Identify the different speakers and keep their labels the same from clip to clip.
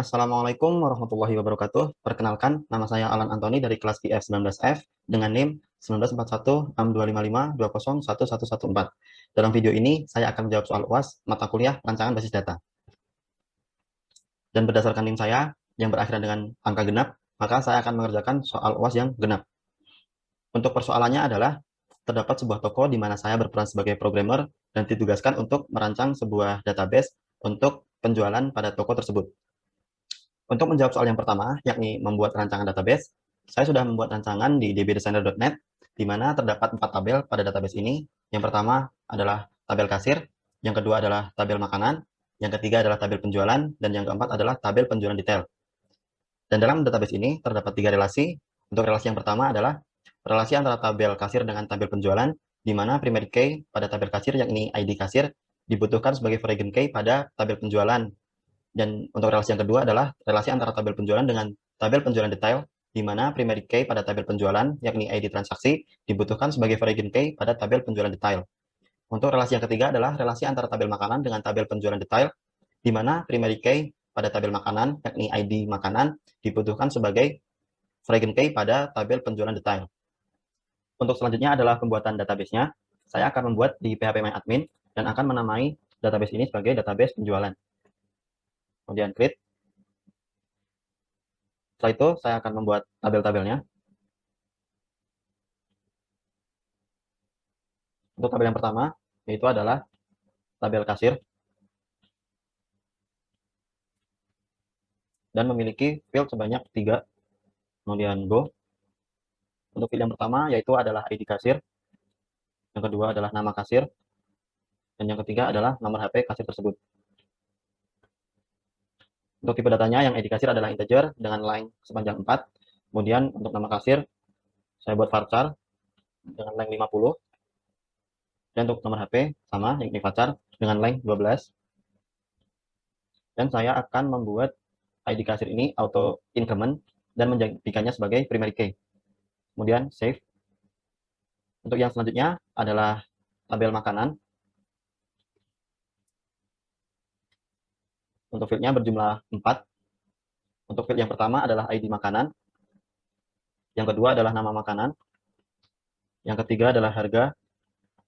Speaker 1: Assalamualaikum warahmatullahi wabarakatuh. Perkenalkan, nama saya Alan Antoni dari kelas IF19F dengan NIM 19416255201114. Dalam video ini, saya akan menjawab soal UAS mata kuliah perancangan basis data. Dan berdasarkan NIM saya yang berakhir dengan angka genap, maka saya akan mengerjakan soal UAS yang genap. Untuk persoalannya adalah, terdapat sebuah toko di mana saya berperan sebagai programmer dan ditugaskan untuk merancang sebuah database untuk penjualan pada toko tersebut. Untuk menjawab soal yang pertama, yakni membuat rancangan database, saya sudah membuat rancangan di dbdesigner.net, di mana terdapat 4 tabel pada database ini. Yang pertama adalah tabel kasir, yang kedua adalah tabel makanan, yang ketiga adalah tabel penjualan, dan yang keempat adalah tabel penjualan detail. Dan dalam database ini terdapat 3 relasi. Untuk relasi yang pertama adalah relasi antara tabel kasir dengan tabel penjualan, di mana primary key pada tabel kasir, yakni ID kasir, dibutuhkan sebagai foreign key pada tabel penjualan. Dan untuk relasi yang kedua adalah relasi antara tabel penjualan dengan tabel penjualan detail, di mana primary key pada tabel penjualan, yakni ID transaksi, dibutuhkan sebagai foreign key pada tabel penjualan detail. Untuk relasi yang ketiga adalah relasi antara tabel makanan dengan tabel penjualan detail, di mana primary key pada tabel makanan, yakni ID makanan, dibutuhkan sebagai foreign key pada tabel penjualan detail. Untuk selanjutnya adalah pembuatan database-nya. Saya akan membuat di phpMyAdmin dan akan menamai database ini sebagai database penjualan. Kemudian create. Setelah itu, saya akan membuat tabel-tabelnya. Untuk tabel yang pertama, yaitu adalah tabel kasir, dan memiliki field sebanyak 3. Kemudian go. Untuk field yang pertama, yaitu adalah ID kasir. Yang kedua adalah nama kasir. Dan yang ketiga adalah nomor HP kasir tersebut. Untuk tipe datanya, yang ID kasir adalah integer dengan length sepanjang 4. Kemudian untuk nama kasir, saya buat varchar dengan length 50. Dan untuk nomor HP, sama, yakni varchar dengan length 12. Dan saya akan membuat ID kasir ini auto increment dan menjadikannya sebagai primary key. Kemudian save. Untuk yang selanjutnya adalah tabel makanan. Untuk fieldnya berjumlah 4. Untuk field yang pertama adalah ID makanan. Yang kedua adalah nama makanan. Yang ketiga adalah harga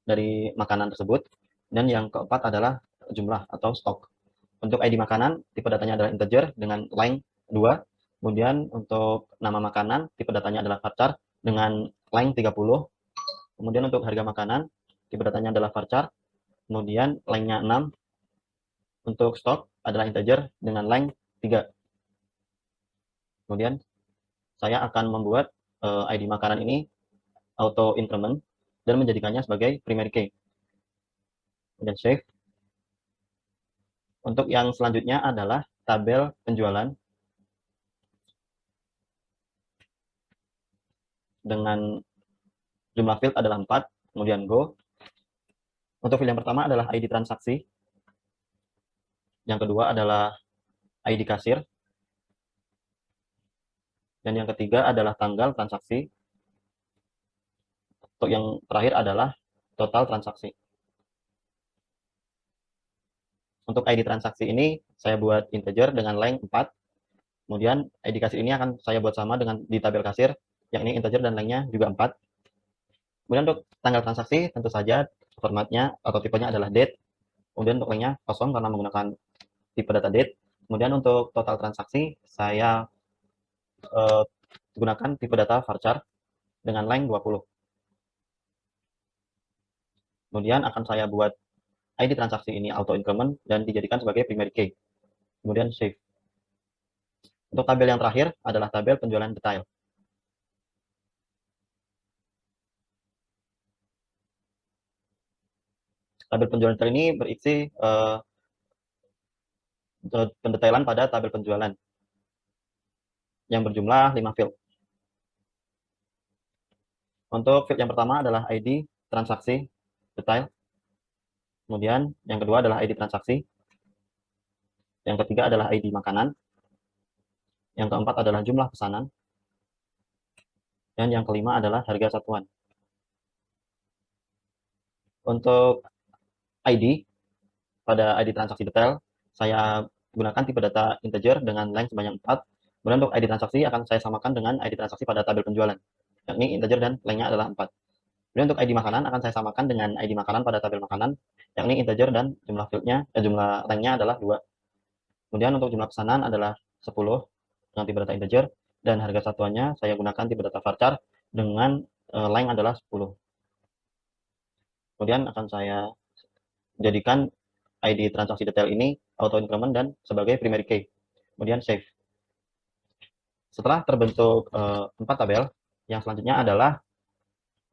Speaker 1: dari makanan tersebut. Dan yang keempat adalah jumlah atau stok. Untuk ID makanan, tipe datanya adalah integer dengan length 2. Kemudian untuk nama makanan, tipe datanya adalah varchar dengan length 30. Kemudian untuk harga makanan, tipe datanya adalah varchar, kemudian length-nya 6. Untuk stok adalah integer dengan length 3. Kemudian saya akan membuat ID makanan ini auto increment dan menjadikannya sebagai primary key. Kemudian save. Untuk yang selanjutnya adalah tabel penjualan dengan jumlah field adalah 4. Kemudian go. Untuk field yang pertama adalah ID transaksi. Yang kedua adalah ID kasir. Dan yang ketiga adalah tanggal transaksi. Untuk yang terakhir adalah total transaksi. Untuk ID transaksi ini saya buat integer dengan length 4. Kemudian ID kasir ini akan saya buat sama dengan di tabel kasir, yakni integer dan length-nya juga 4. Kemudian untuk tanggal transaksi tentu saja formatnya atau tipenya adalah date. Kemudian untuk length-nya kosong karena menggunakan tipe data date. Kemudian untuk total transaksi saya gunakan tipe data varchar dengan length 20. Kemudian akan saya buat ID transaksi ini auto increment dan dijadikan sebagai primary key. Kemudian save. Untuk tabel yang terakhir adalah tabel penjualan detail. Tabel penjualan detail ini berisi pendetailan pada tabel penjualan yang berjumlah 5 field. Untuk field yang pertama adalah ID transaksi detail. Kemudian yang kedua adalah ID transaksi. Yang ketiga adalah ID makanan. Yang keempat adalah jumlah pesanan. Dan yang kelima adalah harga satuan. Untuk ID, pada ID transaksi detail, saya gunakan tipe data integer dengan length sebanyak 4. Kemudian untuk ID transaksi akan saya samakan dengan ID transaksi pada tabel penjualan, yakni integer dan length-nya adalah 4. Kemudian untuk ID makanan akan saya samakan dengan ID makanan pada tabel makanan, yakni integer dan jumlah jumlah length-nya adalah 2. Kemudian untuk jumlah pesanan adalah 10 dengan tipe data integer, dan harga satuannya saya gunakan tipe data varchar dengan length adalah 10. Kemudian akan saya jadikan ID transaksi detail ini auto increment dan sebagai primary key. Kemudian save. Setelah terbentuk 4 tabel, yang selanjutnya adalah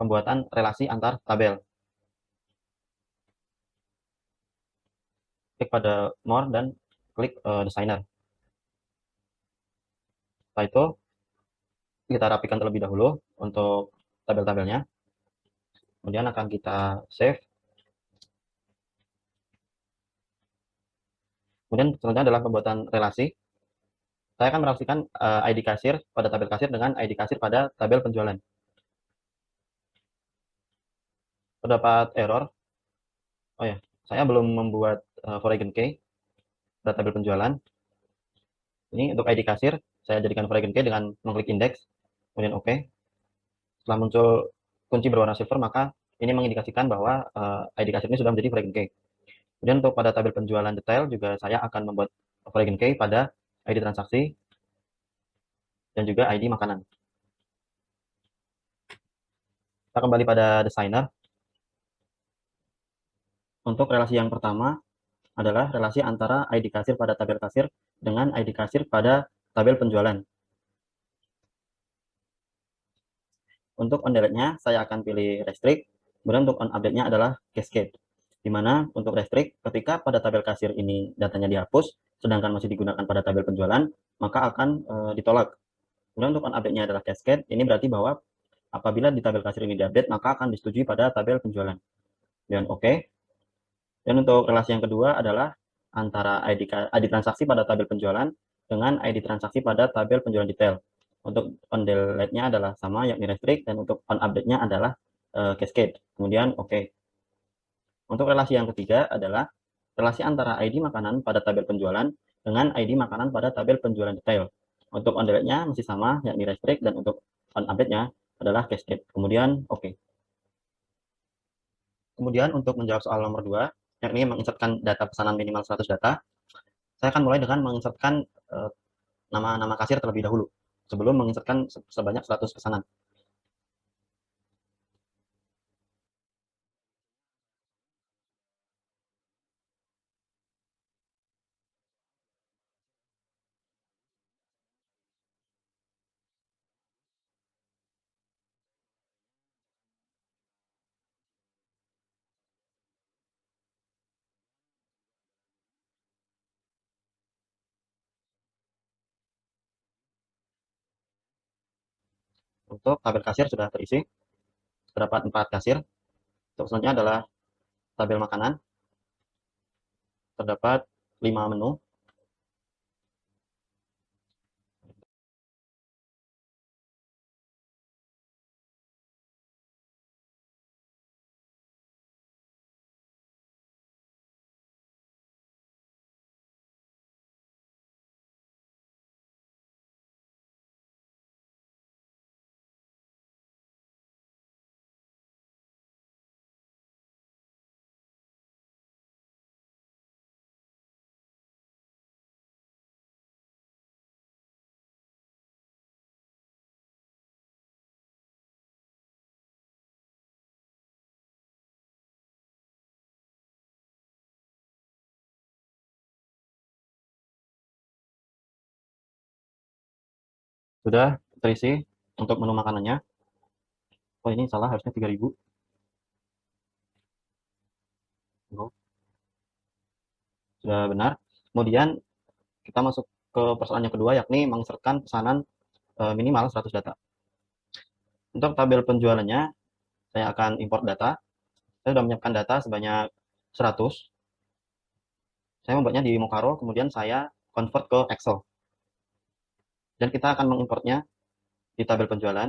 Speaker 1: pembuatan relasi antar tabel. Klik pada more dan klik designer. Setelah itu kita rapikan terlebih dahulu untuk tabel-tabelnya. Kemudian akan kita save. Kemudian selanjutnya adalah pembuatan relasi. Saya akan merelasikan ID kasir pada tabel kasir dengan ID kasir pada tabel penjualan. Terdapat error. Oh ya, saya belum membuat foreign key pada tabel penjualan. Ini untuk ID kasir, saya jadikan foreign key dengan mengklik indeks, kemudian OK. Setelah muncul kunci berwarna silver, maka ini mengindikasikan bahwa ID kasir ini sudah menjadi foreign key. Kemudian untuk pada tabel penjualan detail juga saya akan membuat foreign key pada ID transaksi dan juga ID makanan. Kita kembali pada designer. Untuk relasi yang pertama adalah relasi antara ID kasir pada tabel kasir dengan ID kasir pada tabel penjualan. Untuk on delete-nya saya akan pilih restrict, kemudian untuk on update-nya adalah cascade. Di mana untuk restrict, ketika pada tabel kasir ini datanya dihapus, sedangkan masih digunakan pada tabel penjualan, maka akan ditolak. Kemudian untuk on update-nya adalah cascade, ini berarti bahwa apabila di tabel kasir ini diupdate, maka akan disetujui pada tabel penjualan. Dan OK. Dan untuk relasi yang kedua adalah antara ID transaksi pada tabel penjualan dengan ID transaksi pada tabel penjualan detail. Untuk on delete-nya adalah sama, yakni restrict, dan untuk on update-nya adalah cascade. Kemudian OK. Untuk relasi yang ketiga adalah relasi antara ID makanan pada tabel penjualan dengan ID makanan pada tabel penjualan detail. Untuk on delete-nya masih sama, yakni restrict, dan untuk on update-nya adalah cascade. Kemudian OK. Kemudian untuk menjawab soal nomor 2, yakni menginsertkan data pesanan minimal 100 data, saya akan mulai dengan menginsertkan nama-nama kasir terlebih dahulu, sebelum menginsertkan sebanyak 100 pesanan. Untuk tabel kasir sudah terisi, terdapat 4 kasir. Untuk selanjutnya adalah tabel makanan, terdapat 5 menu. Sudah terisi untuk menu makanannya. Oh, ini salah, harusnya 3000. Oh, sudah benar. Kemudian kita masuk ke persoalan yang kedua, yakni menginsertkan pesanan minimal 100 data. Untuk tabel penjualannya, saya akan import data. Saya sudah menyiapkan data sebanyak 100. Saya membuatnya di Mokaro, kemudian saya convert ke Excel. Dan kita akan mengimportnya di tabel penjualan.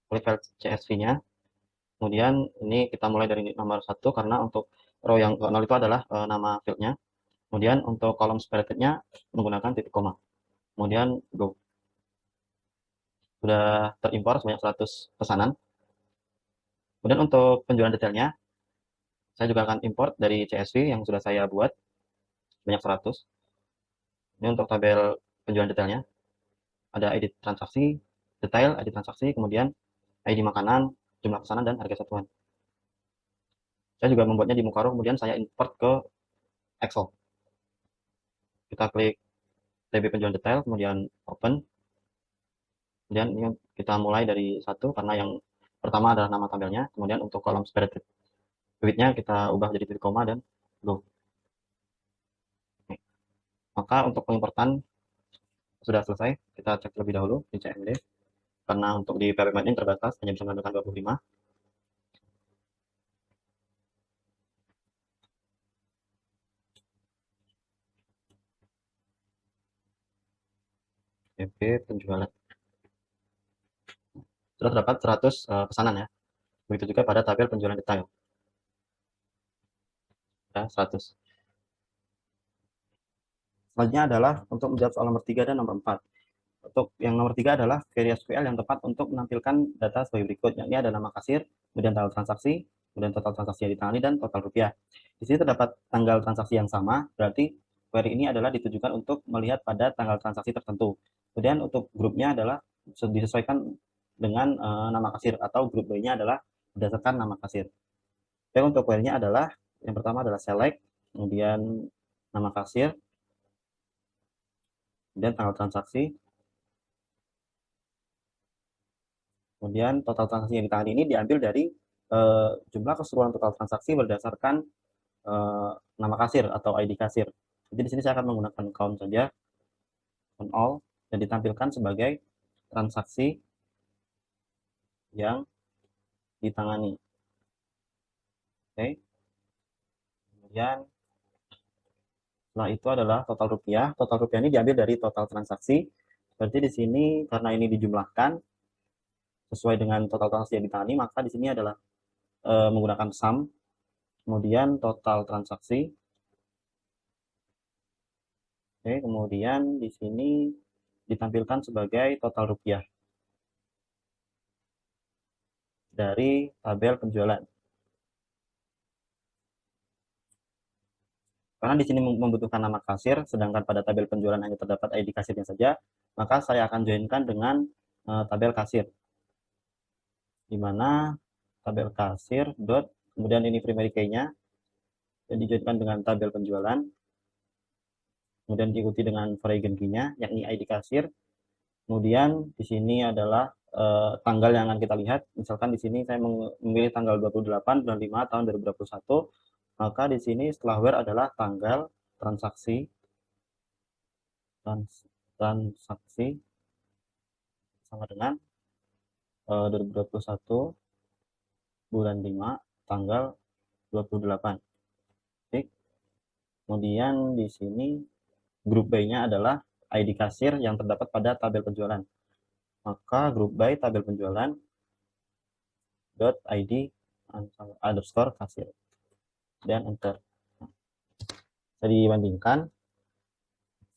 Speaker 1: Klik file CSV-nya. Kemudian ini kita mulai dari nomor 1, karena untuk row yang ke 0 itu adalah nama field-nya. Kemudian untuk kolom separated-nya menggunakan titik koma. Kemudian go. Sudah terimpor sebanyak 100 pesanan. Kemudian untuk penjualan detailnya, saya juga akan import dari CSV yang sudah saya buat sebanyak 100. Ini untuk tabel penjualan detailnya. Ada ID transaksi, detail, ID transaksi, kemudian ID makanan, jumlah pesanan, dan harga satuan. Saya juga membuatnya di Mukaro, kemudian saya import ke Excel. Kita klik TB penjualan detail, kemudian open. Kemudian ini kita mulai dari satu, karena yang pertama adalah nama tabelnya. Kemudian untuk kolom spreadsheet width-nya kita ubah jadi titik koma dan go. Oke. Maka untuk pengimportan sudah selesai. Kita cek terlebih dahulu di CMD. Karena untuk di PHP ini terbatas, hanya bisa menampilkan 25. TB penjualan. Sudah terdapat 100 pesanan ya. Begitu juga pada tabel penjualan detail. Ya, 100. Selanjutnya adalah untuk menjawab soal nomor 3 dan nomor 4. Untuk yang nomor 3 adalah query SQL yang tepat untuk menampilkan data sebagai berikut, yakni ada nama kasir, kemudian tanggal transaksi, kemudian total transaksi yang ditangani, dan total rupiah. Di sini terdapat tanggal transaksi yang sama, berarti query ini adalah ditujukan untuk melihat pada tanggal transaksi tertentu. Kemudian untuk grupnya adalah disesuaikan dengan nama kasir, atau grup B-nya adalah berdasarkan nama kasir. Oke, untuk query-nya adalah, yang pertama adalah select, kemudian nama kasir, kemudian tanggal transaksi, kemudian total transaksi yang ditangani ini diambil dari jumlah keseluruhan total transaksi berdasarkan nama kasir atau ID kasir. Jadi di sini saya akan menggunakan count saja, count all, dan ditampilkan sebagai transaksi yang ditangani. Oke. Kemudian setelah itu adalah total rupiah. Total rupiah ini diambil dari total transaksi. Berarti di sini karena ini dijumlahkan sesuai dengan total transaksi yang ditangani, maka di sini adalah menggunakan sum, kemudian total transaksi. Oke, kemudian di sini ditampilkan sebagai total rupiah dari tabel penjualan. Karena di sini membutuhkan nama kasir, sedangkan pada tabel penjualan hanya terdapat ID kasirnya saja, maka saya akan joinkan dengan tabel kasir. Di mana tabel kasir dot, kemudian ini primary key-nya, dan dijoinkan dengan tabel penjualan, kemudian diikuti dengan foreign key-nya, yakni ID kasir. Kemudian di sini adalah tanggal yang akan kita lihat. Misalkan di sini saya memilih tanggal 28 bulan 5 tahun 2021, maka di sini setelah where adalah tanggal transaksi sama dengan 2021 bulan 5 tanggal 28. Oke. Kemudian di sini grup by-nya adalah ID kasir yang terdapat pada tabel penjualan. Maka grup by tabel penjualan dot ID underscore kasir, dan enter. Jadi dibandingkan,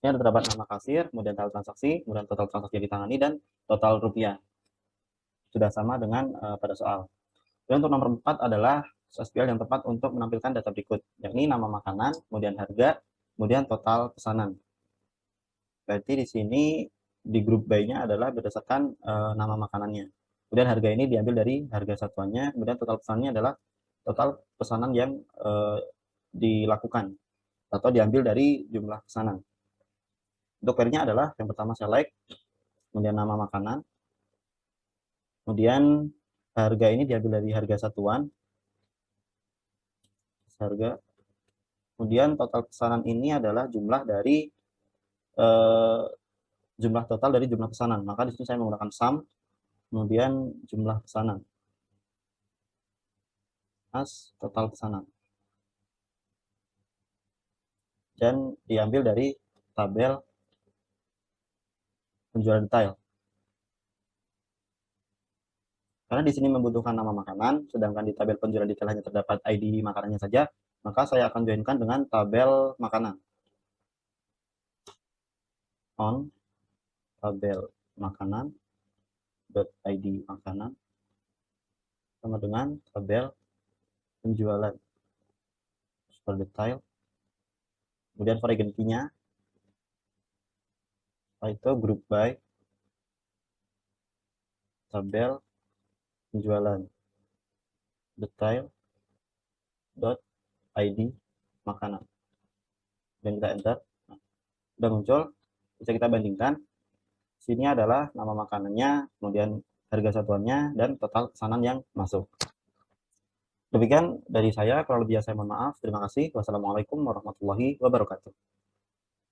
Speaker 1: ini ada terdapat nama kasir, kemudian total transaksi, kemudian total transaksi yang ditangani, dan total rupiah. Sudah sama dengan pada soal. Dan untuk nomor 4 adalah SQL yang tepat untuk menampilkan data berikut, yakni nama makanan, kemudian harga, kemudian total pesanan. Berarti di sini di grup by-nya adalah berdasarkan nama makanannya. Kemudian harga ini diambil dari harga satuannya, kemudian total pesanannya adalah total pesanan yang dilakukan atau diambil dari jumlah pesanan. Untuk query-nya adalah yang pertama select, kemudian nama makanan, kemudian harga ini diambil dari harga satuan, harga, kemudian total pesanan ini adalah jumlah dari jumlah total dari jumlah pesanan. Maka di sini saya menggunakan sum, kemudian jumlah pesanan as total pesanan, dan diambil dari tabel penjualan detail. Karena di sini membutuhkan nama makanan, sedangkan di tabel penjualan detail hanya terdapat ID makanannya saja, maka saya akan joinkan dengan tabel makanan. on tabel makanan .id makanan sama dengan tabel penjualan super detail, kemudian variable key-nya, setelah itu group by tabel penjualan detail .id makanan, dan kita enter. Nah, sudah muncul, bisa kita bandingkan. Sini adalah nama makanannya, kemudian harga satuannya, dan total pesanan yang masuk. Demikian dari saya, kalau lebih saya mohon maaf. Terima kasih. Wassalamualaikum warahmatullahi wabarakatuh.